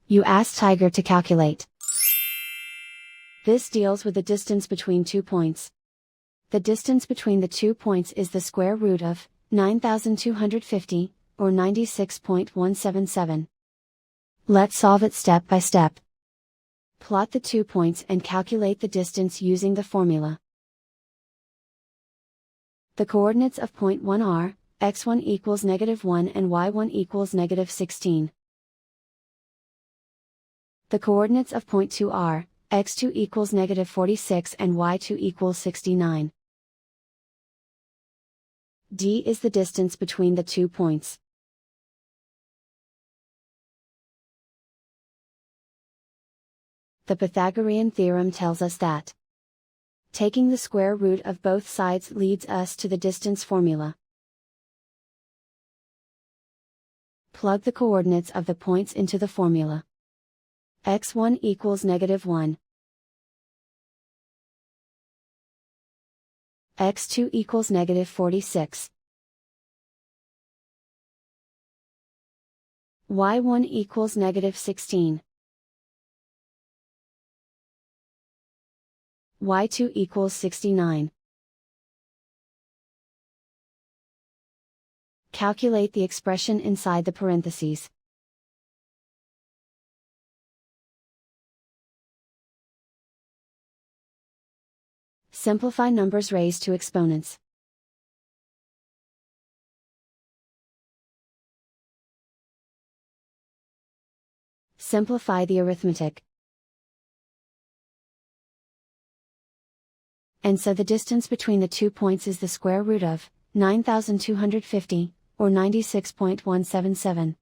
You ask Tiger to calculate. This deals with the distance between 2 points. The distance between the 2 points is the square root of 9,250, or 96.177. Let's solve it step by step. Plot the 2 points and calculate the distance using the formula. The coordinates of point 1 are, x1 equals -1 and y1 equals -16. The coordinates of point 2 are, x2 equals -46 and y2 equals 69. D is the distance between the 2 points. The Pythagorean theorem tells us that taking the square root of both sides leads us to the distance formula. Plug the coordinates of the points into the formula. x1 equals -1. x2 equals -46. y1 equals -16. y2 equals 69. Calculate the expression inside the parentheses. Simplify numbers raised to exponents. Simplify the arithmetic. And so the distance between the 2 points is the square root of 9,250, or 96.177.